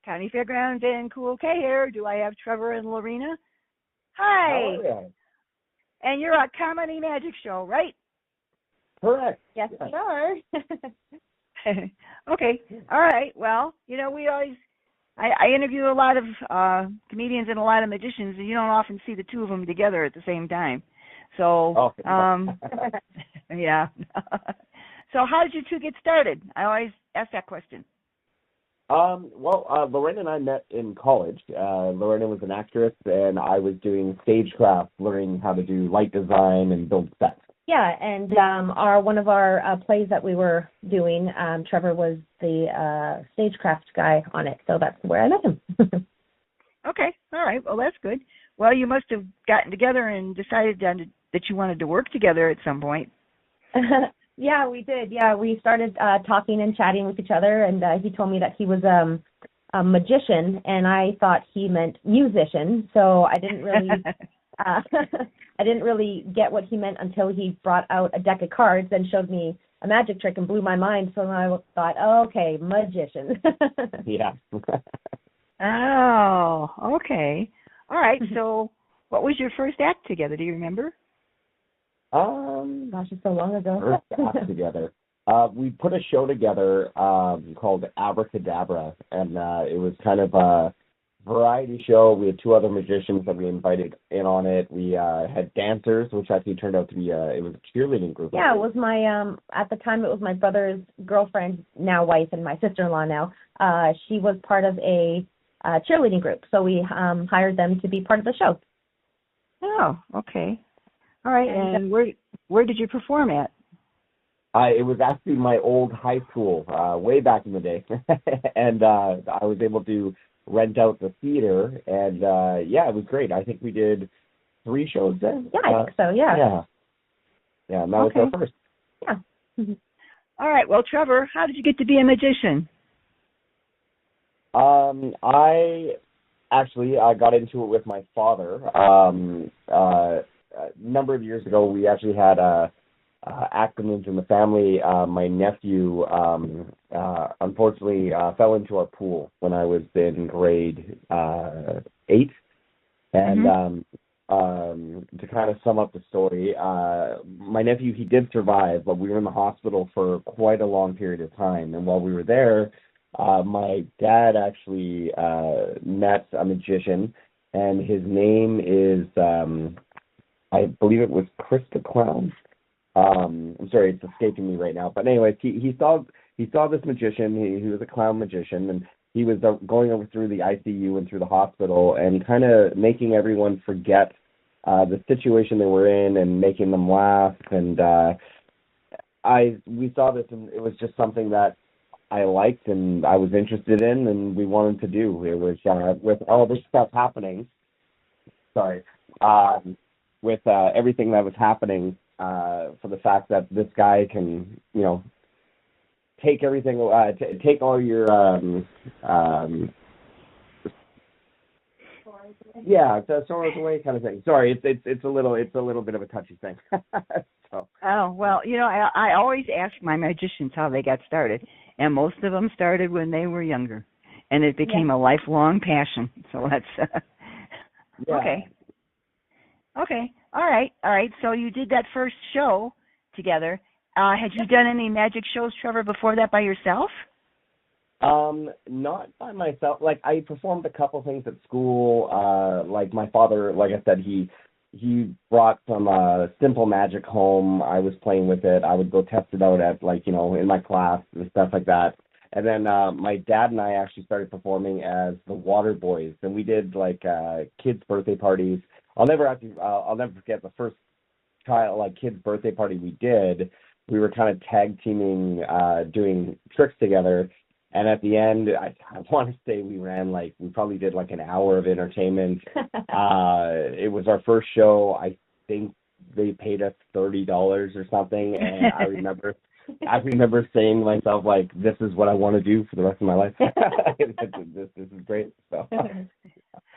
County Fairgrounds and Cool K here. Do I have Trevor and Lorena? How Hi. are you? And you're a comedy magic show, right? Correct. Yes, we are. Okay. All right. Well, we always, I interview a lot of comedians and a lot of magicians, and you don't often see the two of them together at the same time. So, yeah. So how did you two get started? I always ask that question. Lorena and I met in college. Lorena was an actress, and I was doing stagecraft, learning how to do light design and build sets. Yeah, and one of our plays that we were doing, Trevor was the stagecraft guy on it, so that's where I met him. Okay, all right. Well, that's good. Well, you must have gotten together and decided that you wanted to work together at some point. Yeah, we did. Yeah, we started talking and chatting with each other, and he told me that he was a magician, and I thought he meant musician, so I didn't really I didn't really get what he meant until he brought out a deck of cards and showed me a magic trick and blew my mind. So I thought, oh, okay, magician. Yeah. Oh, okay. All right. So, what was your first act together? Do you remember? Gosh, it's so long ago. First act together. We put a show together called Abracadabra, and it was kind of a variety show. We had two other magicians that we invited in on it. We had dancers, which actually turned out to be it was a cheerleading group. Yeah, it was my at the time it was my brother's girlfriend, now wife, and my sister-in-law now. She was part of a cheerleading group, so we hired them to be part of the show. Oh, okay. All right. And where did you perform at? It was actually my old high school, way back in the day, and I was able to rent out the theater, and it was great. I think we did 3 shows there. Yeah, I think so. Yeah. Yeah, and that was our first. Yeah. All right. Well, Trevor, how did you get to be a magician? I got into it with my father. A number of years ago, we actually had accidents in the family. My nephew, unfortunately, fell into our pool when I was in grade 8. And to kind of sum up the story, my nephew, he did survive, but we were in the hospital for quite a long period of time. And while we were there, my dad actually met a magician, and his name is, I believe it was Chris the Clown. I'm sorry, it's escaping me right now. But anyways, he saw this magician. He was a clown magician, and he was going over through the ICU and through the hospital and kind of making everyone forget the situation they were in and making them laugh. And we saw this, and it was just something that I liked and I was interested in, and we wanted to do. It was with all this stuff happening. With everything that was happening, for the fact that this guy can, take everything, take all your, sorrows away kind of thing. Sorry, it's a little bit of a touchy thing. So. Oh, well, I always ask my magicians how they got started, and most of them started when they were younger, and it became a lifelong passion. So that's okay. Okay. All right. So you did that first show together. Had you done any magic shows, Trevor, before that by yourself? Not by myself. Like, I performed a couple things at school. Like, my father, like I said, he brought some simple magic home. I was playing with it. I would go test it out at, in my class and stuff like that. And then my dad and I actually started performing as the Water Boys, and we did kids' birthday parties. I'll never forget the first kid's birthday party we did. We were kind of tag teaming, doing tricks together, and at the end, I want to say we probably did an hour of entertainment. It was our first show. I think they paid us $30 or something, and I remember saying to myself, this is what I want to do for the rest of my life. This is great. So.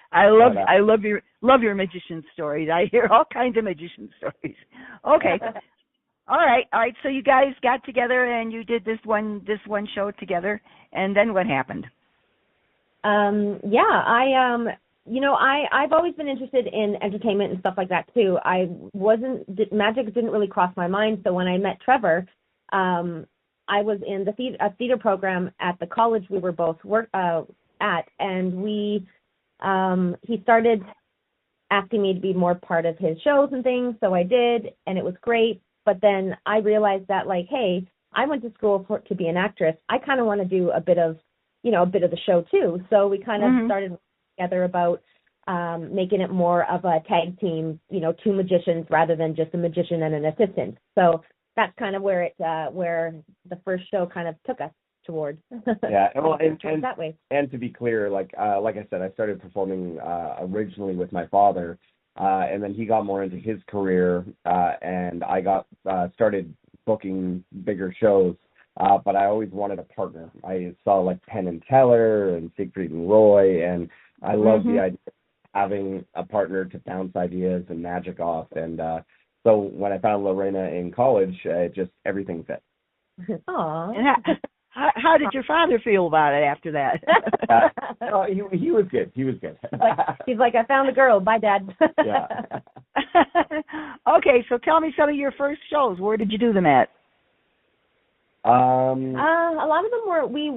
I love your magician stories. I hear all kinds of magician stories. Okay. All right. So you guys got together and you did this one show together, and then what happened? I've always been interested in entertainment and stuff like that too. Magic didn't really cross my mind. So when I met Trevor, I was in the theater program at the college we were both at, and he started asking me to be more part of his shows and things. So I did, and it was great. But then I realized that, like, hey, I went to school to be an actress. I kind of want to do a bit of the show too. So we kind of started together about making it more of a tag team, two magicians rather than just a magician and an assistant. So that's kind of where where the first show kind of took us towards. Yeah, well, and that way. And to be clear, like I said, I started performing originally with my father, and then he got more into his career, and I got started booking bigger shows. But I always wanted a partner. I saw like Penn and Teller and Siegfried and Roy, and I love the idea of having a partner to bounce ideas and magic off. And so when I found Lorena in college, everything fit. Aww. And how did your father feel about it after that? He was good. He was good. He's like, I found the girl. Bye, Dad. Yeah. Okay, so tell me some of your first shows. Where did you do them at? A lot of them were we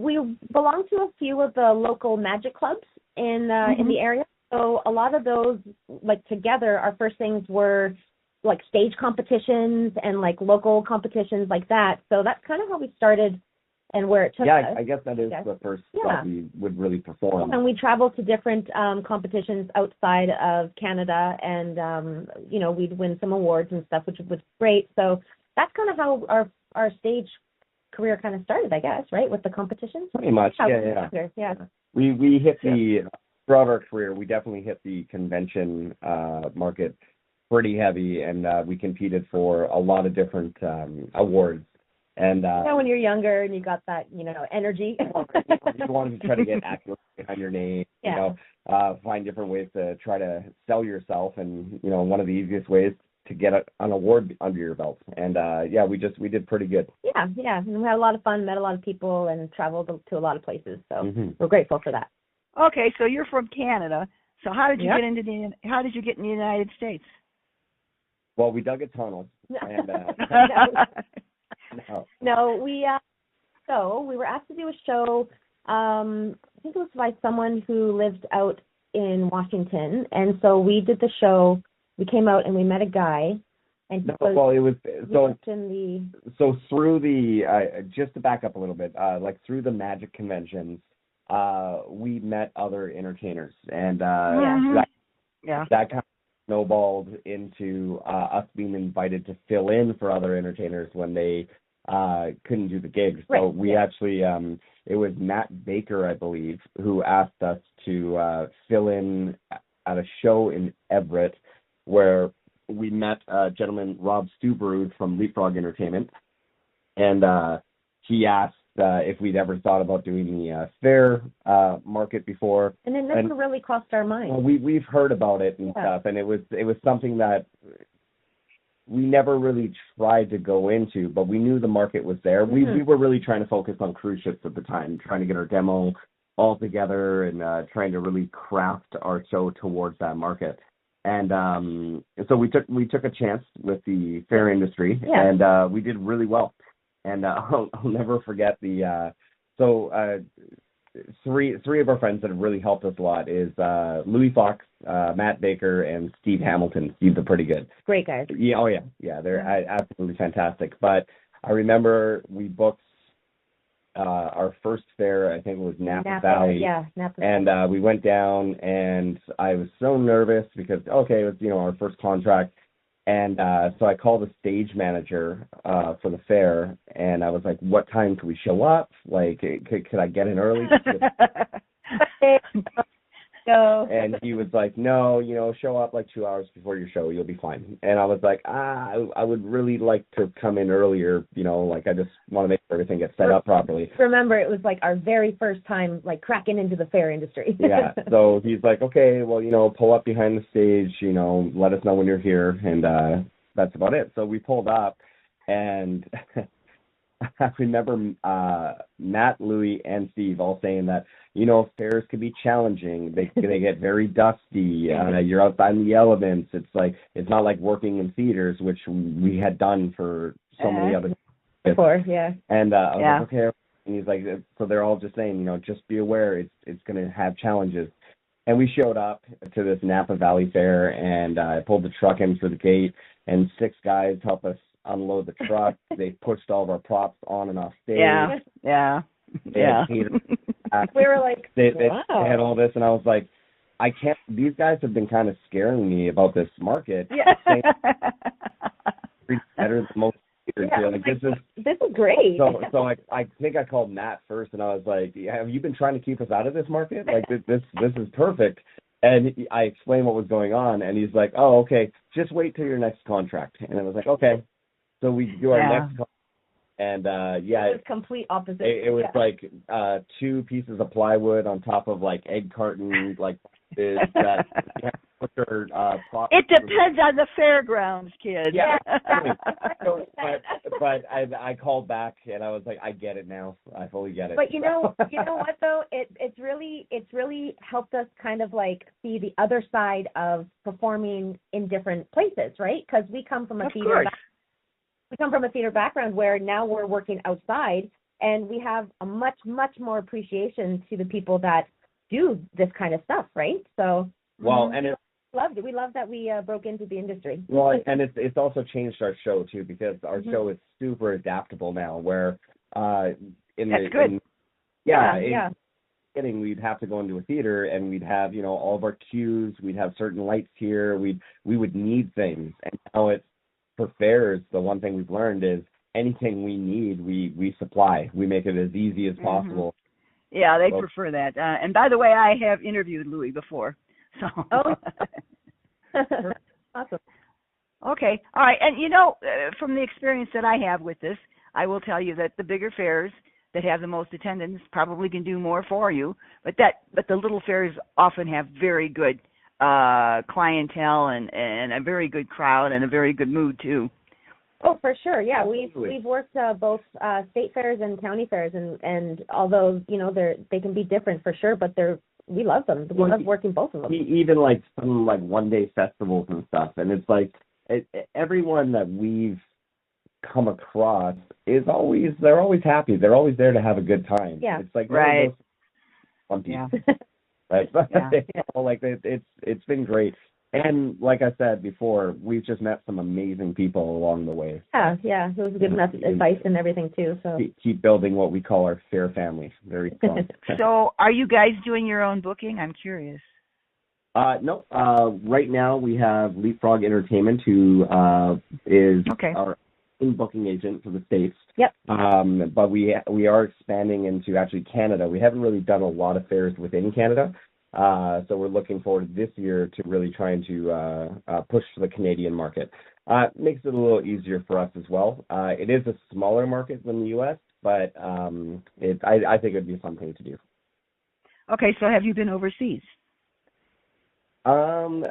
belonged to a few of the local magic clubs in the area. So a lot of those, like, together, our first things were like stage competitions and like local competitions like that. So that's kind of how we started and where it took us. Yeah, I guess that is the first spot we would really perform. And we traveled to different competitions outside of Canada, and we'd win some awards and stuff, which was great. So that's kind of how our stage career kind of started, I guess, right, with the competitions? Pretty much, yeah. We hit throughout our career, we definitely hit the convention market pretty heavy, and we competed for a lot of different awards. And when you're younger and you got that, energy. You wanted to try to get accuracy behind your name, find different ways to try to sell yourself, and, one of the easiest ways to get an award under your belt. And we did pretty good. Yeah, and we had a lot of fun, met a lot of people, and traveled to a lot of places. So we're grateful for that. Okay, so you're from Canada. So how did you get in the United States? Well, we dug a tunnel. And, we were asked to do a show. I think it was by someone who lived out in Washington, and so we did the show. We came out and we met a guy, and so through the just to back up a little bit, like through the magic conventions, we met other entertainers, and that kind of snowballed into us being invited to fill in for other entertainers when they couldn't do the gigs. Right. So we actually it was Matt Baker, I believe, who asked us to fill in at a show in Everett, where we met a gentleman, Rob Stubrud from Leapfrog Entertainment, and he asked if we'd ever thought about doing the fair market before. And it never really crossed our mind. Well, we've heard about it and stuff, and it was something that we never really tried to go into, but we knew the market was there. We were really trying to focus on cruise ships at the time, trying to get our demo all together and trying to really craft our show towards that market. And so we took a chance with the fair industry, and we did really well. And I'll never forget three of our friends that have really helped us a lot is Louis Fox, Matt Baker, and Steve Hamilton. Steve's a pretty good. Great guys. Yeah, they're absolutely fantastic. But I remember we booked our first fair, I think it was Napa Valley. Yeah, Napa Valley. And we went down, and I was so nervous because, it was, our first contract. And so I called the stage manager for the fair, and I was like, what time can we show up? Like, could I get in early? And he was like, no, show up like 2 hours before your show. You'll be fine. And I was like, I would really like to come in earlier. I just want to make sure everything gets set up properly. Remember, it was like our very first time, like, cracking into the fair industry. Yeah. So he's like, okay, well, pull up behind the stage, let us know when you're here. And that's about it. So we pulled up, and I remember Matt, Louie, and Steve all saying that, fairs can be challenging. They get very dusty. You're outside in the elements. It's not like working in theaters, which we had done for so many other before, yeah. And I was like, okay. And he's like, so they're all just saying, just be aware, it's going to have challenges. And we showed up to this Napa Valley Fair, and I pulled the truck in through the gate, and 6 guys helped us unload the truck. They pushed all of our props on and off stage. Yeah. We were like, they wow. had all this, and I was like, I can't. These guys have been kind of scaring me about this market. Yeah. Better than most. Yeah, like, this is great. So I think I called Matt first, and I was like, have you been trying to keep us out of this market? Like, this is perfect. And I explained what was going on, and he's like, oh, okay, just wait till your next contract. And I was like, okay. So we do our next contract, and it was complete opposite. It was like 2 pieces of plywood on top of like egg carton, like is that we have to put their it depends on the fairgrounds, kid. Yeah. but I called back, and I was like, I get it now. I fully get it. But you know what though? It's really helped us kind of like see the other side of performing in different places, right? Because we come from a theater background where now we're working outside, and we have a much more appreciation to the people that do this kind of stuff, right? So and we love that we broke into the industry. Well, and it's also changed our show too, because our show is super adaptable now. Where That's good. We'd have to go into a theater, and we'd have all of our cues. We'd have certain lights here. We would need things, and now it's for fairs. The one thing we've learned is anything we need, we supply. We make it as easy as possible. Yeah, they prefer that. And by the way, I have interviewed Louie before. So. Oh. Awesome. Okay. All right. And from the experience that I have with this, I will tell you that the bigger fairs that have the most attendance probably can do more for you, but the little fairs often have very good clientele and a very good crowd and a very good mood too. Oh, for sure. Yeah, we've worked both state fairs and county fairs, and although they can be different for sure, but we love them. We love working both of them. Even like some like one-day festivals and stuff, and it's like everyone that we've come across they're always happy. They're always there to have a good time. Yeah, it's like right. Yeah. Right. Like it's been great. And like I said before, we've just met some amazing people along the way. Yeah. It was good enough advice and everything too. So keep building what we call our fair family. Very strong. So are you guys doing your own booking? I'm curious. No. Right now we have Leapfrog Entertainment, who is our booking agent for the States. Yep. But we are expanding into actually Canada. We haven't really done a lot of fairs within Canada. So we're looking forward this year to really trying to push the Canadian market. Makes it a little easier for us as well. It is a smaller market than the U.S., but I think it would be a fun thing to do. Okay, so have you been overseas? North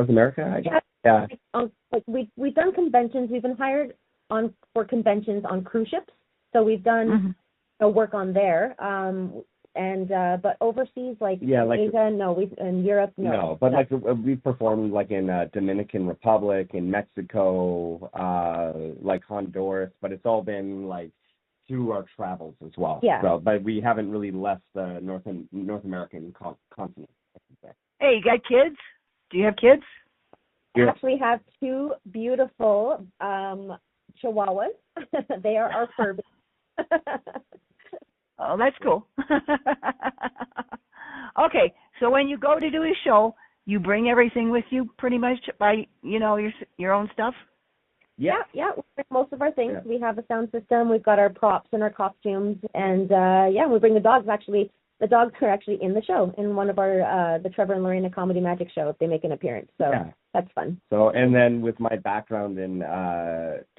America, I guess. Yeah. We've done conventions. We've been hired for conventions on cruise ships, so we've done work on there. But overseas, Asia, no. In Europe, no. No, but we've performed like in Dominican Republic, in Mexico, like Honduras, but it's all been like through our travels as well. Yeah. So, but we haven't really left the North American continent. Hey, you got kids? Do you have kids? We actually have 2 beautiful chihuahuas. They are our Furbies. Oh, that's cool. Okay, so when you go to do a show, you bring everything with you pretty much by, your own stuff? Yeah, we bring most of our things. Yeah. We have a sound system. We've got our props and our costumes. And, we bring the dogs. Actually, the dogs are actually in the show, in one of our, the Trevor and Lorena Comedy Magic show, if they make an appearance. So that's fun. So, and then with my background in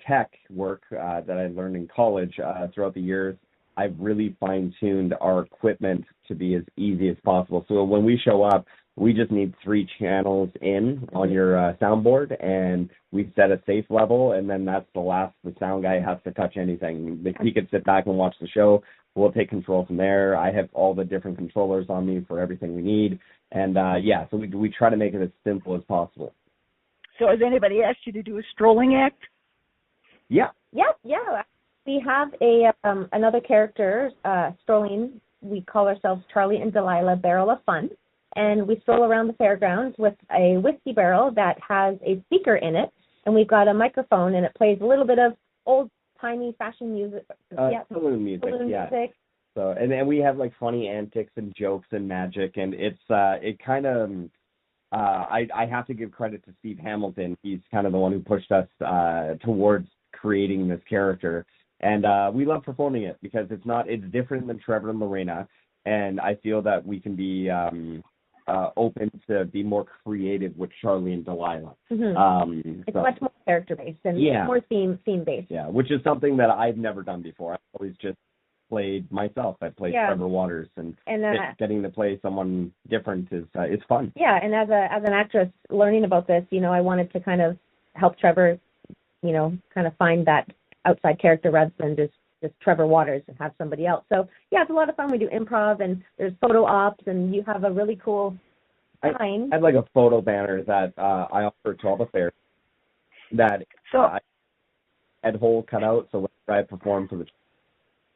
tech work that I learned in college throughout the years, I've really fine-tuned our equipment to be as easy as possible. So when we show up, We just need 3 channels in on your soundboard, and we set a safe level, and then that's the last the sound guy has to touch anything. He could sit back and watch the show. We'll take control from there. I have all the different controllers on me for everything we need. And, so we try to make it as simple as possible. So has anybody asked you to do a strolling act? Yeah. Yeah. We have a another character, strolling. We call ourselves Charlie and Delilah Barrel of Fun. And we stroll around the fairgrounds with a whiskey barrel that has a speaker in it. And we've got a microphone, and it plays a little bit of old-timey fashion music. Saloon music. So, and then we have like funny antics and jokes and magic, and it kind of, I have to give credit to Steve Hamilton. He's kind of the one who pushed us towards creating this character. And we love performing it because it's different than Trevor and Lorena. And I feel that we can be open to be more creative with Charlie and Delilah. Mm-hmm. It's much more character-based and more theme-based. Yeah, which is something that I've never done before. I've always just played myself. I played Trevor Waters, and getting to play someone different is fun. Yeah, and as an actress learning about this, I wanted to kind of help Trevor, kind of find that outside character rather than just Trevor Waters and have somebody else. So yeah, it's a lot of fun. We do improv, and there's photo ops, and you have a really cool sign. I have like a photo banner that I offer to all the fairs that I had hole cut out. So whenever I perform for the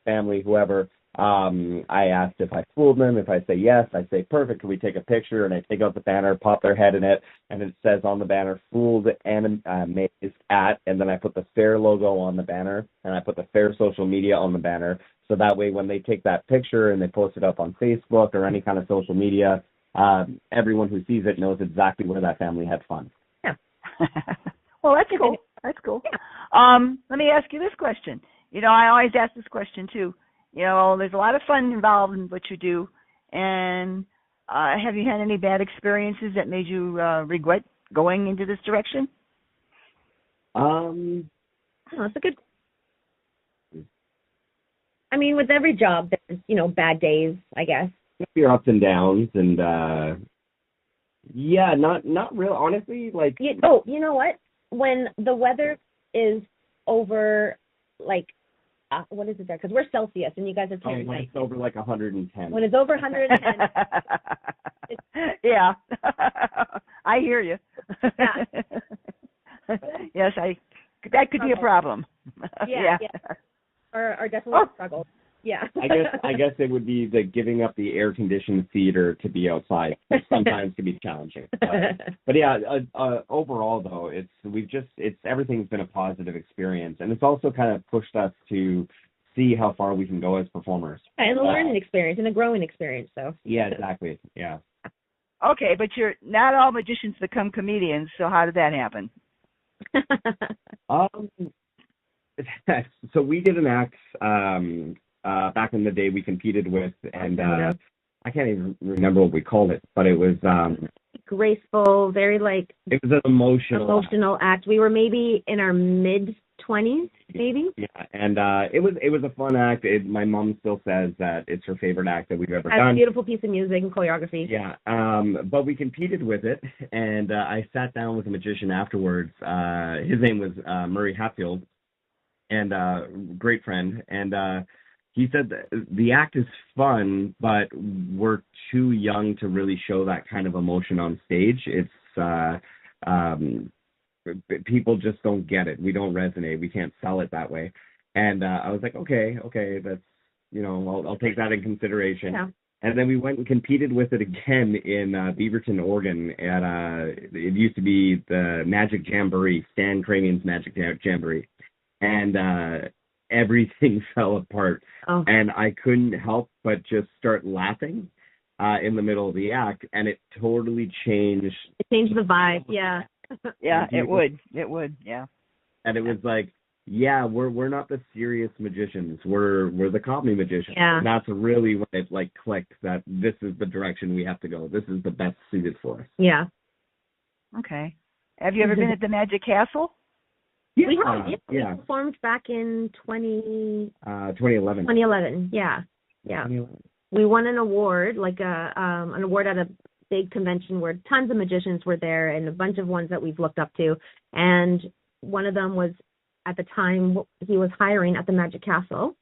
family, whoever, I asked if I fooled them. If I say yes, I say perfect. Can we take a picture? And I take out the banner, pop their head in it, and it says on the banner, "Fooled and Amazed at," and then I put the fair logo on the banner, and I put the fair social media on the banner. So that way, when they take that picture and they post it up on Facebook or any kind of social media, everyone who sees it knows exactly where that family had fun. Yeah. Well, that's cool. That's cool. Yeah. Let me ask you this question. I always ask this question too. There's a lot of fun involved in what you do, and have you had any bad experiences that made you regret going into this direction? That's a good. I mean, with every job, there's bad days, I guess. Your ups and downs, and not real. Honestly, like. You know what? When the weather is over, like. What is it there? Because we're Celsius, and you guys are Fahrenheit. When it's over like 110. When it's over 110. Yeah. I hear you. Yeah. Yes, that could be a problem. Yeah. Or definitely a struggle. Yeah. I guess it would be the giving up the air conditioned theater to be outside, which sometimes can be challenging. But yeah, overall though, everything's been a positive experience, and it's also kind of pushed us to see how far we can go as performers. And a learning experience and a growing experience. So. Yeah, exactly. Yeah. Okay, but you're not all magicians become comedians. So how did that happen? So we did an act. Back in the day we competed with, and I can't even remember what we called it, but it was graceful, very it was an emotional act. We were maybe in our mid-20s, maybe. Yeah, and it was a fun act. My mom still says that it's her favorite act that we've ever done. A beautiful piece of music and choreography. Yeah, but we competed with it, and I sat down with a magician afterwards. His name was Murray Hatfield, and great friend, and he said that the act is fun, but we're too young to really show that kind of emotion on stage. It's people just don't get it. We don't resonate. We can't sell it that way. And I was like, okay, that's I'll take that in consideration. Yeah. And then we went and competed with it again in Beaverton, Oregon. At it used to be the Magic Jamboree, Stan Cranian's Magic Jamboree, and everything fell apart. Oh. And I couldn't help but just start laughing in the middle of the act, and it totally changed. It changed the vibe, yeah. Yeah, it would, yeah. And it was like, yeah, we're not the serious magicians. We're the comedy magicians. Yeah. And that's really when it clicked that this is the direction we have to go. This is the best suited for us. Yeah. Okay. Have you ever been at the Magic Castle? Yeah. We performed back in 2011. 2011, yeah. 2011. We won an award, an award at a big convention where tons of magicians were there and a bunch of ones that we've looked up to. And one of them was, at the time, he was hiring at the Magic Castle.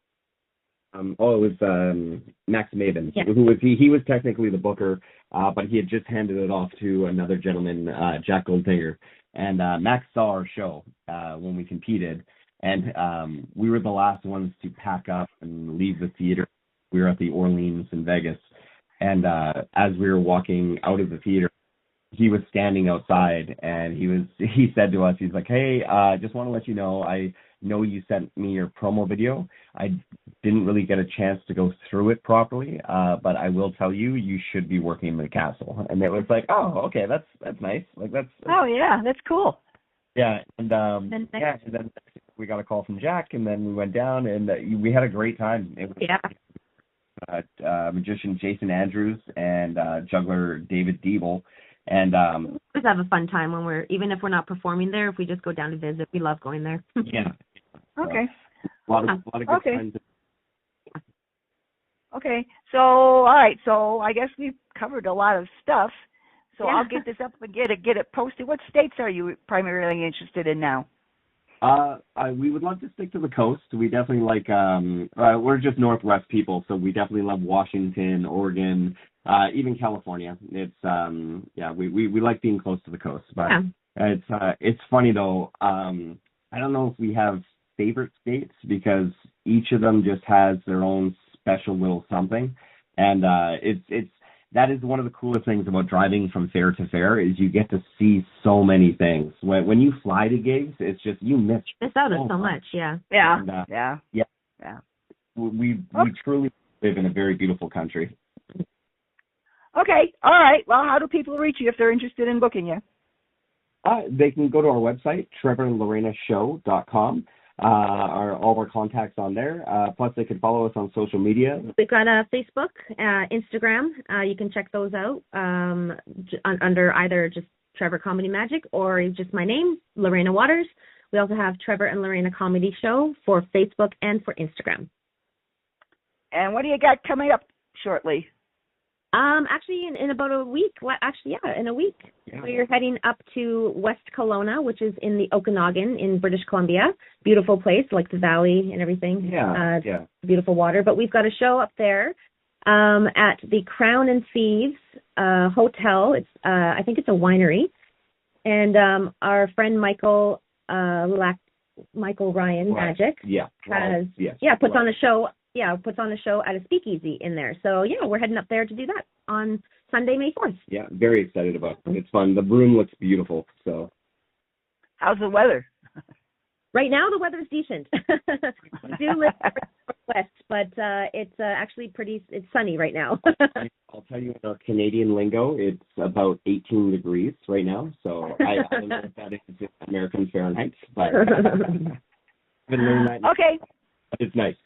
It was Max Maven, Yeah. who was he was technically the booker, but he had just handed it off to another gentleman, Jack Goldfinger. And Max saw our show when we competed, and we were the last ones to pack up and leave the theater. We were at the Orleans in Vegas, and as we were walking out of the theater, he was standing outside, and he said to us, he's like, "Hey, just want to let you know, I know you sent me your promo video. I didn't really get a chance to go through it properly, but I will tell you, you should be working in the castle." And it was like, oh, okay, that's nice. Like that's oh yeah, that's cool. Yeah, and and then we got a call from Jack, and then we went down, and we had a great time. It was, magician Jason Andrews and juggler David Diebel. And we always have a fun time when even if we're not performing there, if we just go down to visit, we love going there. Yeah. Okay. A lot of good times. Okay. So all right. So I guess we've covered a lot of stuff. So Yeah. I'll get this up and get it posted. What states are you primarily interested in now? We would love to stick to the coast. We definitely like, we're just Northwest people, so we definitely love Washington, Oregon, even California. It's, we like being close to the coast, but it's funny though. I don't know if we have favorite states because each of them just has their own special little something. And, that is one of the coolest things about driving from fair to fair is you get to see so many things. When you fly to gigs, it's just you miss out on so much. Yeah. Yeah. And, yeah. We truly live in a very beautiful country. Okay. All right. Well, how do people reach you if they're interested in booking you? They can go to our website, trevorandlorenashow.com. All of our contacts on there. Plus, they can follow us on social media. We've got a Facebook, Instagram. You can check those out under either just Trevor Comedy Magic or just my name, Lorena Waters. We also have Trevor and Lorena Comedy Show for Facebook and for Instagram. And what do you got coming up shortly? Actually, in about a week. In a week. Yeah. We're heading up to West Kelowna, which is in the Okanagan in British Columbia. Beautiful place, like the valley and everything. Yeah. Beautiful water. But we've got a show up there at the Crown and Thieves Hotel. It's I think it's a winery. And our friend Michael Ryan Magic puts on a show. Yeah, puts on a show at a speakeasy in there. So, we're heading up there to do that on Sunday, May 4th. Yeah, very excited about it. It's fun. The room looks beautiful. So, how's the weather? Right now, the weather's decent. We do live in the Northwest, but it's actually it's sunny right now. I'll tell you, in our Canadian lingo, it's about 18 degrees right now. So, I don't know if that is American Fahrenheit, but I've been learning that. Okay. But it's nice.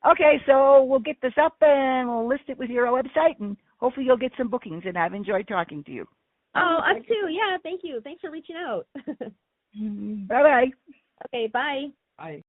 Okay, so we'll get this up and we'll list it with your website, and hopefully you'll get some bookings, and I've enjoyed talking to you. Oh, us too. Yeah, thank you. Thanks for reaching out. Bye-bye. Okay, bye. Bye.